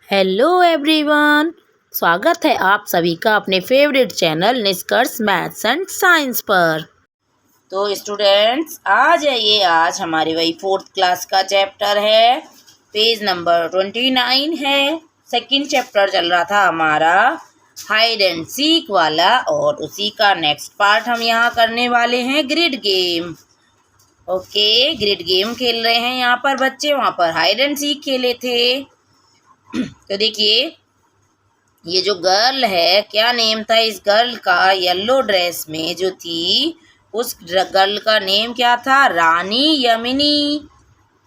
Hello everyone, स्वागत है आप सभी का अपने फेवरेट चैनल निष्कर्ष मैथ्स एंड साइंस पर। तो स्टूडेंट्स, आज हमारे वही 4th क्लास का चैप्टर है। पेज नंबर 29 है। सेकंड चैप्टर चल रहा था हमारा हाइड एंड सीक वाला, और उसी का नेक्स्ट पार्ट हम यहाँ करने वाले हैं grid game. Okay, grid game खेल रहे हैं यहाँ पर बच्चे। वहाँ पर हाइड एंड सीक खेले थे। तो देखिए, ये जो गर्ल है, क्या नेम था इस गर्ल का? येलो ड्रेस में जो थी, उस गर्ल का नेम क्या था? रानी यमिनी।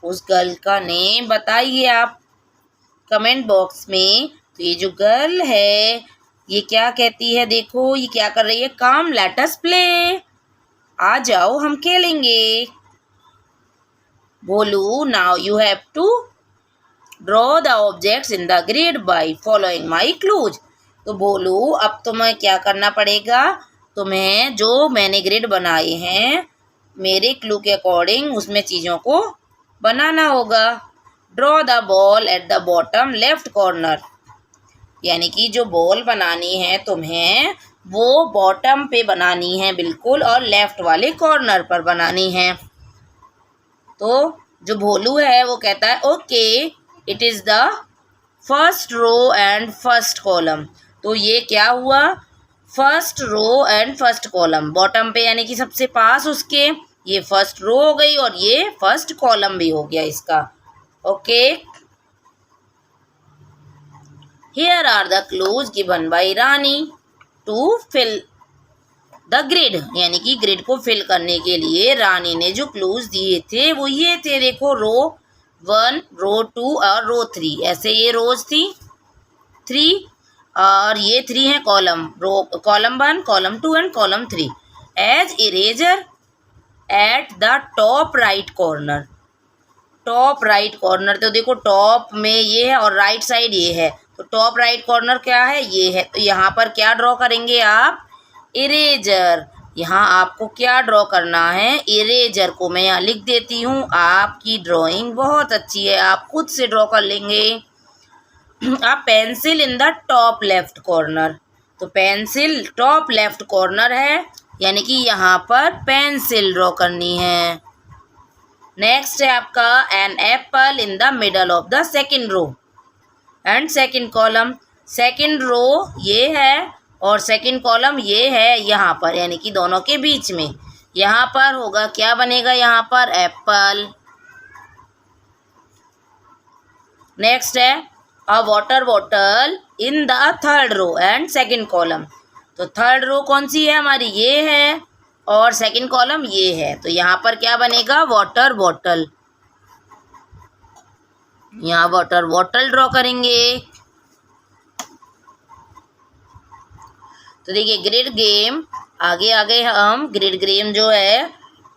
उस गर्ल का नेम बताइए आप कमेंट बॉक्स में। तो ये जो गर्ल है, ये क्या कहती है? देखो, ये क्या कर रही है? कम लेट अस प्ले, आ जाओ हम खेलेंगे। बोलू, now you have to draw the objects in the grid by following my clues. तो बोलू, अब तुम्हें क्या करना पड़ेगा? तुम्हें जो मैंने ग्रिड बनाए हैं, मेरे क्लू के अकॉर्डिंग उसमें चीज़ों को बनाना होगा। Draw the ball at the bottom left corner, यानी कि जो बॉल बनानी है तुम्हें, वो बॉटम पे बनानी है बिल्कुल, और लेफ्ट वाले कॉर्नर पर बनानी है। तो जो भोलू है वो कहता है okay, it is the first row and first column. तो ये क्या हुआ? First row and first column, bottom पे यानी कि सबसे पास उसके, ये फर्स्ट रो हो गई और ये फर्स्ट कॉलम भी हो गया इसका। Okay, here are the clues given by Rani to fill the grid, यानी कि ग्रिड को फिल करने के लिए रानी ने जो क्लूज दिए थे वो ये थे। देखो, रो 1, रो 2 और रो 3, ऐसे ये रोज थी 3, और ये 3 है column. Row column 1, column 2 and column 3। As eraser at the top right corner. Top right corner, तो देखो टॉप में ये है और राइट साइड ये है, तो टॉप राइट कॉर्नर क्या है? ये है। तो यहाँ पर क्या ड्रॉ करेंगे आप? इरेजर। यहाँ आपको क्या ड्रॉ करना है? इरेजर को मैं यहाँ लिख देती हूँ। आपकी ड्राइंग बहुत अच्छी है, आप खुद से ड्रॉ कर लेंगे। आप pencil in the top left corner, तो पेंसिल टॉप लेफ्ट कॉर्नर है, यानी कि यहाँ पर पेंसिल ड्रॉ करनी है। नेक्स्ट है आपका an apple in the middle of the second row and second column. Second row ये है और सेकंड कॉलम ये है यहाँ पर, यानी कि दोनों के बीच में। यहाँ पर होगा, क्या बनेगा यहाँ पर? एप्पल। नेक्स्ट है a water bottle in the third row and second column. तो थर्ड रो कौन सी है हमारी? ये है, और सेकंड कॉलम ये है। तो यहाँ पर क्या बनेगा? Water bottle. यहाँ वाटर बॉटल ड्रॉ करेंगे। तो देखिए, ग्रिड गेम आगे हम ग्रिड गेम जो है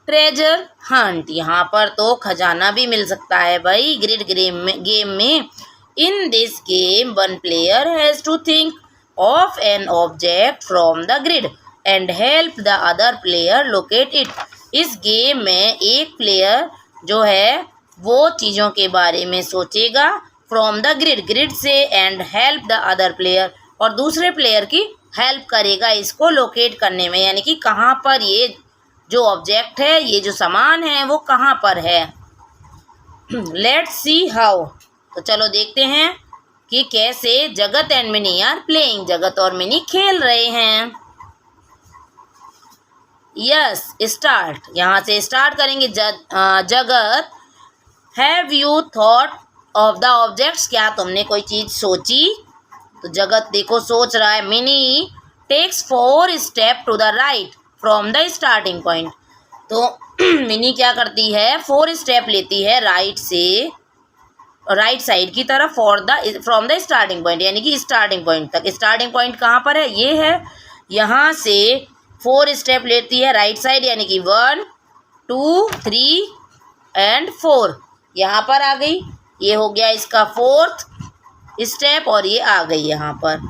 ट्रेजर हंट, यहाँ पर तो खजाना भी मिल सकता है भाई ग्रिड गेम में। In this game one player has to think of an object from the grid and help the other player locate it. इस गेम में एक प्लेयर जो है वो चीज़ों के बारे में सोचेगा फ्रॉम द ग्रिड, ग्रिड से, and help the other player, और दूसरे प्लेयर की हेल्प करेगा इसको लोकेट करने में, यानी कि कहाँ पर ये जो ऑब्जेक्ट है, ये जो सामान है, वो कहाँ पर है। Let's see how. तो चलो देखते हैं कि कैसे जगत एंड मिनी आर प्लेइंग, जगत और मिनी खेल रहे हैं। Yes, start. यहाँ से स्टार्ट करेंगे। जगत, have you thought of the objects, क्या तुमने कोई चीज़ सोची? तो जगत देखो सोच रहा है। Mini takes 4 step to the right from the starting point. तो मिनी क्या करती है? 4 स्टेप लेती है राइट से, राइट साइड की तरफ, फ्रॉम द स्टार्टिंग पॉइंट, यानी कि स्टार्टिंग पॉइंट तक। स्टार्टिंग पॉइंट कहाँ पर है? ये है। यहाँ से 4 स्टेप लेती है राइट साइड, यानी कि 1, 2, 3 एंड 4। यहाँ पर आ गई, ये हो गया इसका 4th स्टेप, और ये आ गई यहाँ पर।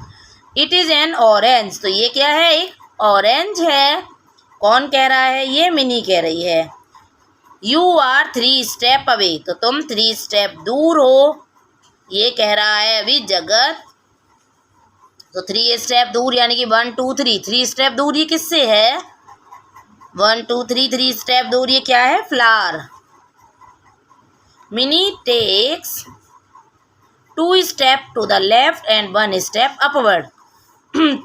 इट इज़ एन ऑरेंज, तो ये क्या है? एक ऑरेंज है। कौन कह रहा है? ये मिनी कह रही है। यू आर 3 स्टेप अवे, तो तुम 3 स्टेप दूर हो, ये कह रहा है अभी जगत। तो 3 स्टेप दूर यानी कि 1 2 3, 3 स्टेप दूर ये किससे है? 1 2 3, 3 स्टेप दूर ये क्या है? Flower. Mini takes 2 step to the left and 1 step upward.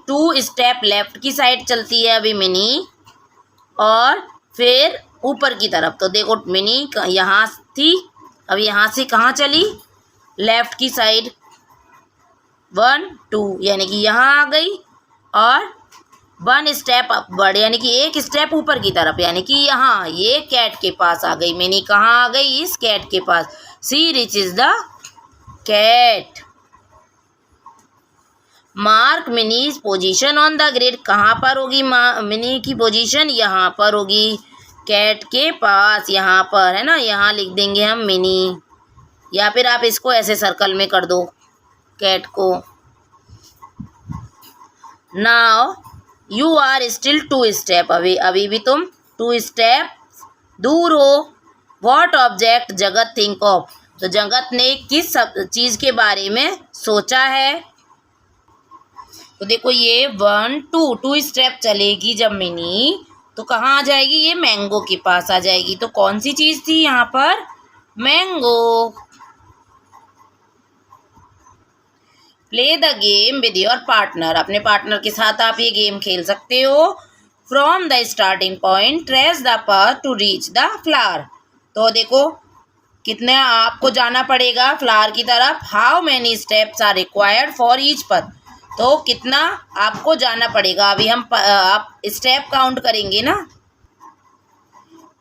2 step left की साइड चलती है अभी मिनी, और फिर ऊपर की तरफ। तो देखो मिनी यहाँ थी, अब यहाँ से कहाँ चली? लेफ्ट की साइड 1 2 यानी कि यहाँ आ गई, और 1 स्टेप अपवर्ड यानी कि 1 स्टेप ऊपर की तरफ, यानी कि यहाँ ये कैट के पास आ गई। मिनी कहाँ आ गई? इस कैट के पास। She reaches the cat. Mark Mini's position on the grid. कहाँ पर होगी मिनी की पोजीशन? यहाँ पर होगी, कैट के पास, यहाँ पर है ना। यहाँ लिख देंगे हम मिनी, या फिर आप इसको ऐसे सर्कल में कर दो कैट को। Now you are still 2 step. अभी भी तुम 2 स्टेप दूर हो। What object Jagat think of. तो जगत ने किस चीज़ के बारे में सोचा है? तो देखो ये 1 2 स्टेप चलेगी जब मिनी, तो कहाँ आ जाएगी? ये मैंगो के पास आ जाएगी। तो कौन सी चीज़ थी यहाँ पर? Mango. Play the game with your partner. अपने पार्टनर के साथ आप ये गेम खेल सकते हो। From the starting point trace the path to reach the flower. तो देखो कितने आपको जाना पड़ेगा फ्लावर की तरफ। How many steps are required for each path. तो कितना आपको जाना पड़ेगा। अभी हम आप स्टेप काउंट करेंगे ना।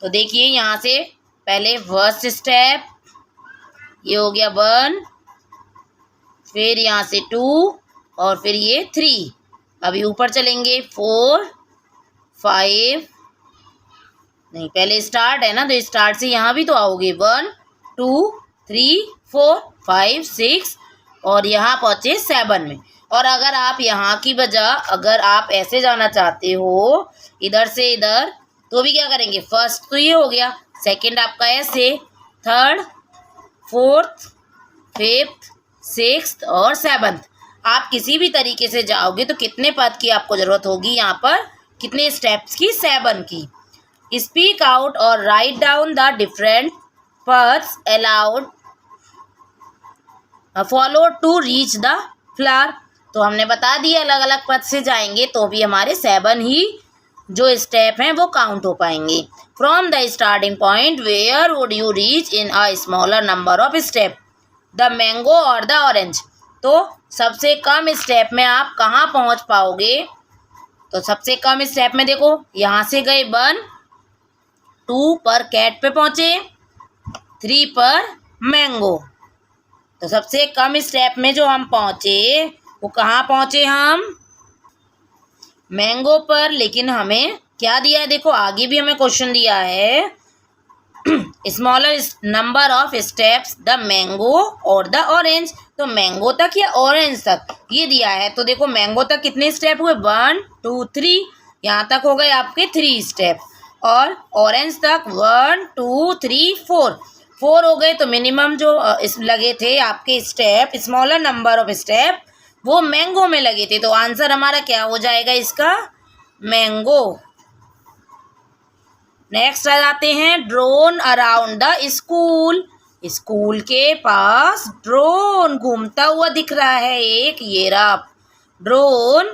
तो देखिए यहाँ से पहले फर्स्ट स्टेप ये हो गया 1, फिर यहाँ से 2, और फिर ये 3। अभी ऊपर चलेंगे 4 5, नहीं पहले स्टार्ट है ना, तो स्टार्ट से यहाँ भी तो आओगे 1 2 3 4 5 6, और यहाँ पहुँचे 7 में। और अगर आप यहाँ की बजाय अगर आप ऐसे जाना चाहते हो इधर से इधर, तो भी क्या करेंगे? फर्स्ट तो ये हो गया, सेकंड आपका ऐसे, थर्ड, फोर्थ, फिफ्थ, सिक्स्थ और सेवन्थ। आप किसी भी तरीके से जाओगे तो कितने पद की आपको ज़रूरत होगी यहाँ पर? कितने स्टेप्स की? 7 की। स्पीक आउट और write down the different paths allowed follow to reach the flower. तो हमने बता दिया अलग अलग पथ से जाएंगे तो भी हमारे 7 ही जो स्टेप हैं वो काउंट हो पाएंगे। From the starting point where would you reach in a smaller number of step, the mango और द ऑरेंज। तो सबसे कम स्टेप में आप कहाँ पहुँच पाओगे? तो सबसे कम स्टेप में देखो यहाँ से गए 1 2 पर कैट पे पहुँचे, 3 पर मैंगो। तो सबसे कम स्टेप में जो हम पहुँचे वो कहाँ पहुँचे? हम मैंगो पर। लेकिन हमें क्या दिया है? देखो आगे भी हमें क्वेश्चन दिया है smaller number of steps the mango और द ऑरेंज। तो मैंगो तक या ऑरेंज तक ये दिया है। तो देखो मैंगो तक कितने स्टेप हुए? 1 2 3, यहाँ तक हो गए आपके 3 स्टेप, और ऑरेंज तक 1 2 3 4 हो गए। तो मिनिमम जो लगे थे आपके step, smaller number of step, वो मैंगो में लगे थे। तो आंसर हमारा क्या हो जाएगा इसका? मैंगो। नेक्स्ट आ जाते हैं drone around the school. School के पास ड्रोन घूमता हुआ दिख रहा है एक, ये रहा drone.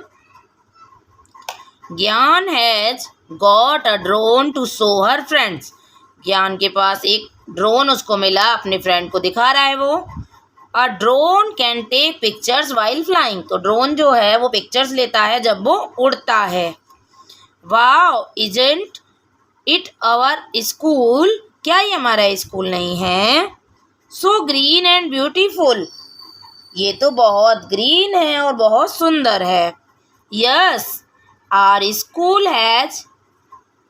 Gyan has got a drone to show her friends. Gyan के पास एक ड्रोन उसको मिला, अपने फ्रेंड को दिखा रहा है वो। A drone can take pictures while flying. तो ड्रोन जो है वो पिक्चर्स लेता है जब वो उड़ता है। Wow isn't it our school. क्या ये हमारा स्कूल नहीं है? So green and beautiful. ये तो बहुत ग्रीन है और बहुत सुंदर है। Yes our school has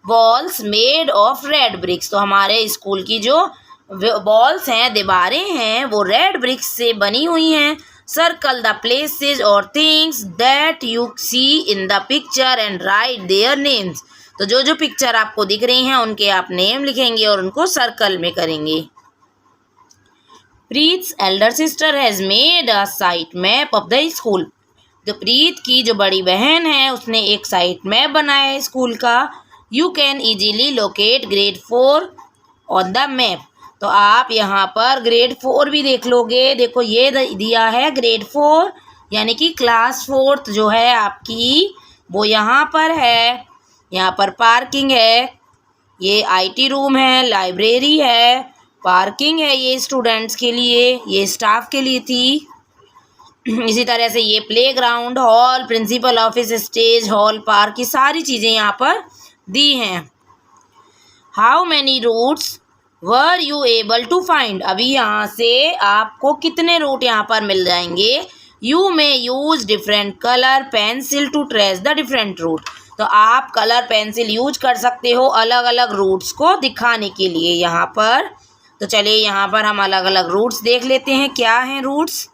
walls made of red bricks. तो हमारे स्कूल की जो वॉल्स हैं, दीवारें हैं, वो रेड ब्रिक्स से बनी हुई हैं। सर्कल द प्लेसेस और things that you see in the picture and write their names. तो जो जो पिक्चर आपको दिख रही हैं उनके आप नेम लिखेंगे और उनको सर्कल में करेंगे। प्रीत's elder sister has made a site map of the school. तो प्रीत की जो बड़ी बहन है उसने एक साइट मैप बनाया है स्कूल का. You can easily locate grade 4 on the map. तो आप यहाँ पर ग्रेड 4 भी देख लोगे. देखो ये दिया है ग्रेड 4 यानी कि क्लास 4th जो है आपकी वो यहाँ पर है. यहाँ पर पार्किंग है, ये IT रूम है, लाइब्रेरी है, पार्किंग है ये स्टूडेंट्स के लिए, ये स्टाफ के लिए थी. इसी तरह से ये playground, hall, principal office, stage, hall, park, ये सारी चीज़ें यहाँ पर दी हैं. How many routes were you able to find. अभी यहाँ से आपको कितने रूट यहाँ पर मिल जाएंगे. You may use different colour pencil to trace the different route. तो आप कलर पेंसिल यूज कर सकते हो अलग अलग रूट्स को दिखाने के लिए यहाँ पर. तो चलिए यहाँ पर हम अलग अलग रूट्स देख लेते हैं. क्या हैं रूट्स.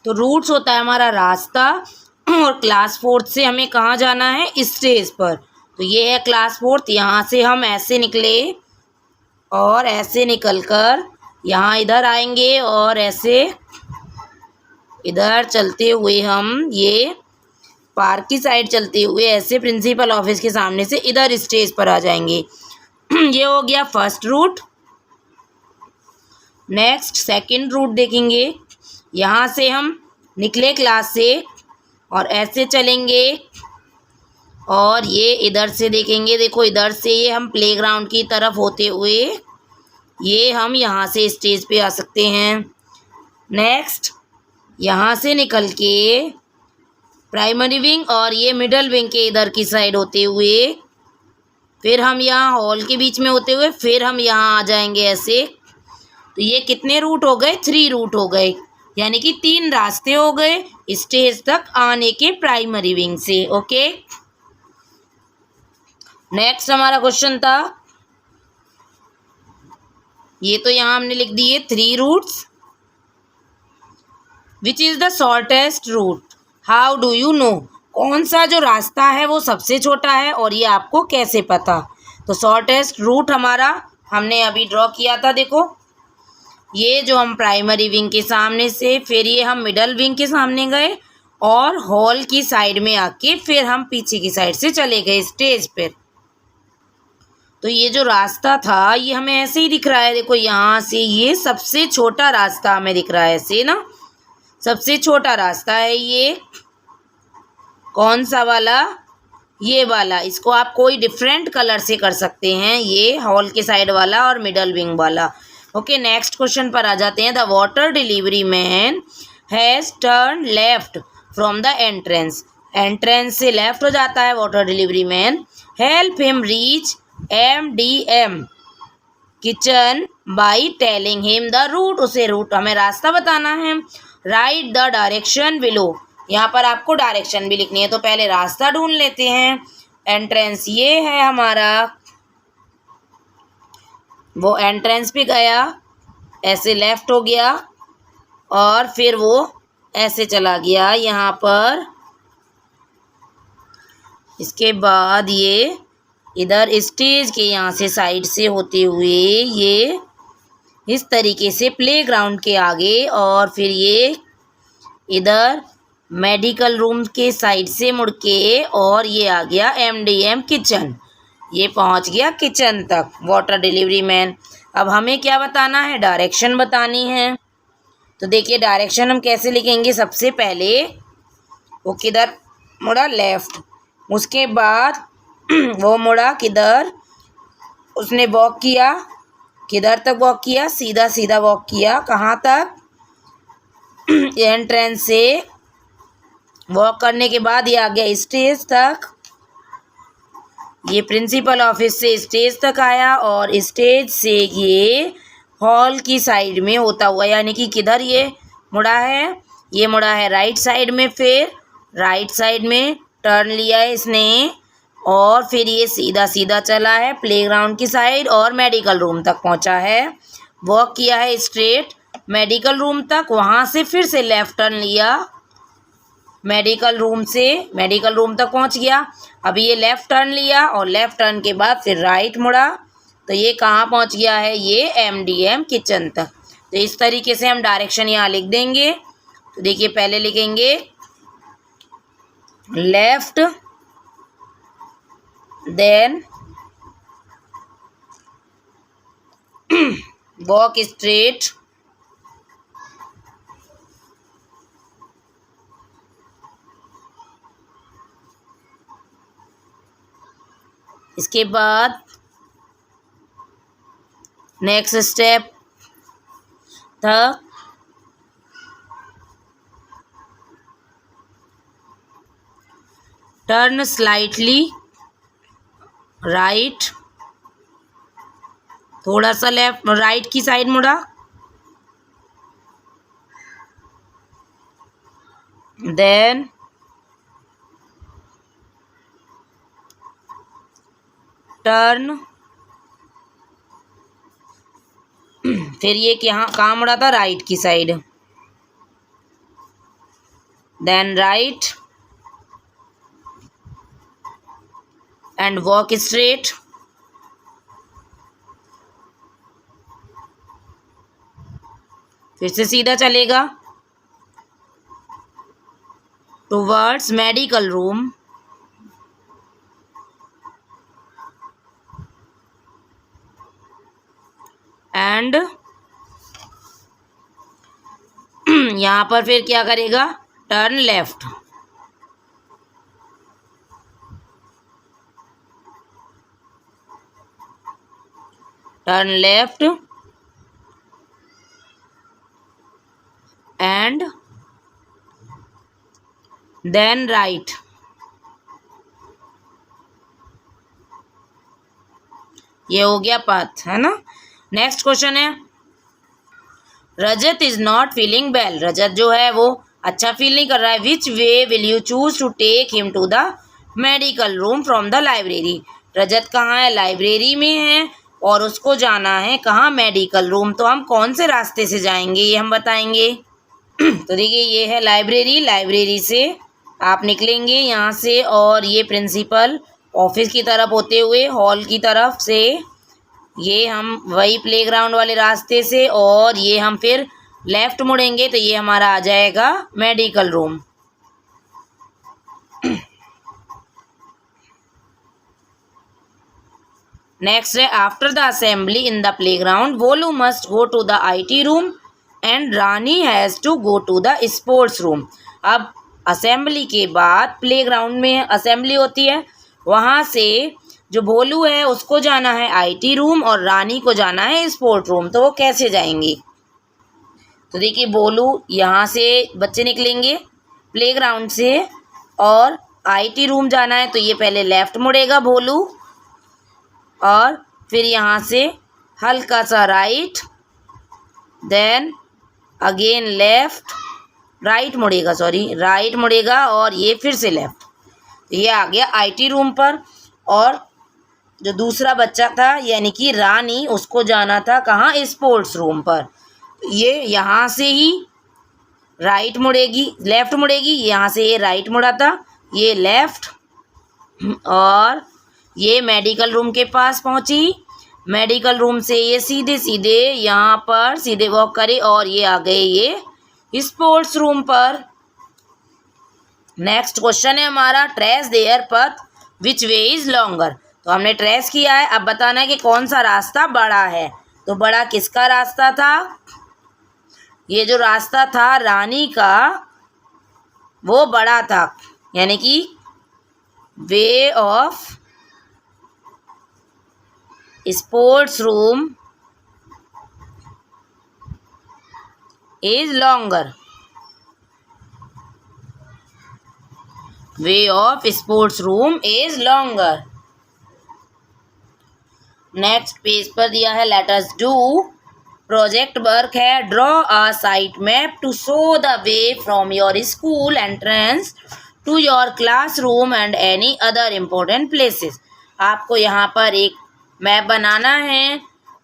तो रूट्स होता है हमारा रास्ता. और क्लास 4th से हमें कहाँ जाना है, स्टेज पर. तो ये है क्लास 4th. यहाँ से हम ऐसे निकले और ऐसे निकलकर यहाँ इधर आएंगे और ऐसे इधर चलते हुए हम ये पार्क की साइड चलते हुए ऐसे प्रिंसिपल ऑफिस के सामने से इधर स्टेज पर आ जाएंगे. ये हो गया first route. Next second route देखेंगे. यहाँ से हम निकले क्लास से और ऐसे चलेंगे और ये इधर से देखेंगे. देखो इधर से ये हम प्लेग्राउंड की तरफ होते हुए ये हम यहाँ से स्टेज पे आ सकते हैं. नेक्स्ट यहाँ से निकल के प्राइमरी विंग और ये मिडल विंग के इधर की साइड होते हुए फिर हम यहाँ हॉल के बीच में होते हुए फिर हम यहाँ आ जाएंगे ऐसे. तो ये कितने रूट हो गए, 3 रूट हो गए यानी कि 3 रास्ते हो गए स्टेज तक आने के प्राइमरी विंग से. ओके. नेक्स्ट हमारा क्वेश्चन था, ये तो यहाँ हमने लिख दिए 3 routes. Which is the shortest route. How do you know. कौन सा जो रास्ता है वो सबसे छोटा है और ये आपको कैसे पता. तो शॉर्टेस्ट रूट हमारा हमने अभी ड्रॉ किया था. देखो ये जो हम प्राइमरी विंग के सामने से फिर ये हम मिडल विंग के सामने गए और हॉल की साइड में आके फिर हम पीछे की साइड से चले गए स्टेज पर. तो ये जो रास्ता था ये हमें ऐसे ही दिख रहा है. देखो यहाँ से ये सबसे छोटा रास्ता हमें दिख रहा है ऐसे ना. सबसे छोटा रास्ता है ये. कौन सा वाला, ये वाला. इसको आप कोई डिफरेंट कलर से कर सकते हैं, ये हॉल के साइड वाला और मिडल विंग वाला. ओके. नेक्स्ट क्वेश्चन पर आ जाते हैं. The water delivery man has turn left from the entrance. Entrance से लेफ्ट हो जाता है water delivery man. Help him reach MDM kitchen by telling him the route. उसे रूट हमें रास्ता बताना है. Write the direction below. यहाँ पर आपको डायरेक्शन भी लिखनी है. तो पहले रास्ता ढूंढ लेते हैं. एंट्रेंस ये है हमारा, वो एंट्रेंस पे गया ऐसे लेफ्ट हो गया और फिर वो ऐसे चला गया यहाँ पर. इसके बाद ये इधर स्टेज के यहाँ से साइड से होते हुए ये इस तरीके से प्लेग्राउंड के आगे और फिर ये इधर मेडिकल रूम के साइड से मुड़ के और ये आ गया MDM किचन. ये पहुंच गया किचन तक वाटर डिलीवरी मैन. अब हमें क्या बताना है, डायरेक्शन बतानी है. तो देखिए डायरेक्शन हम कैसे लिखेंगे. सबसे पहले वो किधर मुड़ा, लेफ्ट. उसके बाद वो मुड़ा किधर, उसने वॉक किया किधर तक वॉक किया, सीधा सीधा वॉक किया. कहाँ तक, एंट्रेंस से वॉक करने के बाद ये आ गया स्टेज तक. ये प्रिंसिपल ऑफिस से स्टेज तक आया और स्टेज से ये हॉल की साइड में होता हुआ यानी कि किधर ये मुड़ा है, ये मुड़ा है राइट साइड में. फिर राइट साइड में टर्न लिया है इसने और फिर ये सीधा सीधा चला है प्लेग्राउंड की साइड और मेडिकल रूम तक पहुंचा है. वॉक किया है स्ट्रेट मेडिकल रूम तक, वहाँ से फिर से लेफ़्ट टर्न लिया मेडिकल रूम तक पहुंच गया. अभी ये लेफ़्ट टर्न लिया और लेफ़्ट टर्न के बाद फिर राइट मुड़ा तो ये कहाँ पहुंच गया है, ये MDM किचन तक. तो इस तरीके से हम डायरेक्शन यहाँ लिख देंगे। तो देखिए पहले लिखेंगे लेफ्ट, देन वॉक स्ट्रेट, इसके बाद नेक्स्ट स्टेप था टर्न स्लाइटली राइट, थोड़ा सा लेफ्ट राइट की साइड मुड़ा, देन टर्न, फिर ये कहाँ मुड़ा था, राइट की side, then right and walk straight, फिर से सीधा चलेगा टुवर्ड्स मेडिकल रूम, एंड यहाँ पर फिर क्या करेगा, turn left, turn left and then right. ये हो गया पाथ, है ना। नेक्स्ट क्वेश्चन है Rajat is not feeling well, Rajat जो है वो अच्छा फील नहीं कर रहा है। Which way will you choose to take him to the medical room from the library, Rajat कहाँ है, लाइब्रेरी में है और उसको जाना है कहाँ, मेडिकल रूम। तो हम कौन से रास्ते से जाएंगे ये हम बताएंगे। तो देखिए ये है लाइब्रेरी, लाइब्रेरी से आप निकलेंगे यहाँ से और ये प्रिंसिपल ऑफिस की तरफ होते हुए हॉल की तरफ से ये हम वही प्लेग्राउंड वाले रास्ते से, और ये हम फिर लेफ्ट मुड़ेंगे तो ये हमारा आ जाएगा मेडिकल रूम। नेक्स्ट है after the assembly in the playground Bholu must go to the IT room and Rani has to go to the sports room. अब असेंबली के बाद प्लेग्राउंड में असेंबली होती है, वहाँ से जो भोलू है उसको जाना है IT रूम और रानी को जाना है स्पोर्ट रूम। तो वो कैसे जाएंगे, तो देखिए भोलू यहाँ से बच्चे निकलेंगे प्लेग्राउंड से और IT रूम जाना है तो ये पहले लेफ़्ट मुड़ेगा भोलू और फिर यहाँ से हल्का सा right, then again left, right मुड़ेगा, सॉरी राइट मुड़ेगा और ये फिर से लेफ़्ट। तो ये आ गया IT रूम पर। और जो दूसरा बच्चा था यानी कि रानी, उसको जाना था कहाँ, स्पोर्ट्स रूम पर। ये यहाँ से ही राइट मुड़ेगी, लेफ़्ट मुड़ेगी, यहाँ से ये राइट मुड़ा था, ये लेफ़्ट और ये मेडिकल रूम के पास पहुँची। मेडिकल रूम से ये सीधे सीधे यहाँ पर सीधे वॉक करे और ये आ गए ये स्पोर्ट्स रूम पर। नेक्स्ट क्वेश्चन है हमारा ट्रेस देयर पथ विच वे इज़ लॉन्गर। तो हमने ट्रेस किया है, अब बताना है कि कौन सा रास्ता बड़ा है। तो बड़ा किसका रास्ता था, ये जो रास्ता था रानी का वो बड़ा था, यानी कि way of sports room is longer, way of sports room is longer. Next page पर दिया है let us do project work है draw a site map to show the way from your school entrance to your classroom and any other important places. आपको यहाँ पर एक map बनाना है,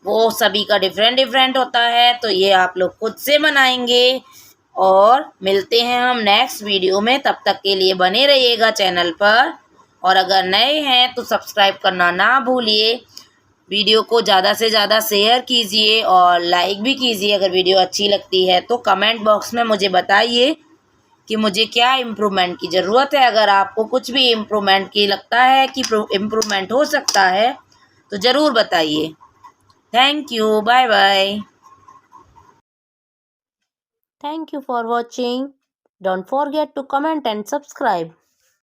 वो सभी का डिफरेंट होता है, तो ये आप लोग खुद से बनाएंगे। और मिलते हैं हम नेक्स्ट वीडियो में, तब तक के लिए बने रहिएगा चैनल पर। और अगर नए हैं तो सब्सक्राइब करना ना भूलिए। वीडियो को ज़्यादा से ज़्यादा शेयर कीजिए और लाइक भी कीजिए अगर वीडियो अच्छी लगती है तो। कमेंट बॉक्स में मुझे बताइए कि मुझे क्या इम्प्रूवमेंट की ज़रूरत है। अगर आपको कुछ भी इम्प्रूवमेंट की लगता है कि इम्प्रूवमेंट हो सकता है तो ज़रूर बताइए। Thank you, bye bye. Thank you for watching. Don't forget to comment and subscribe.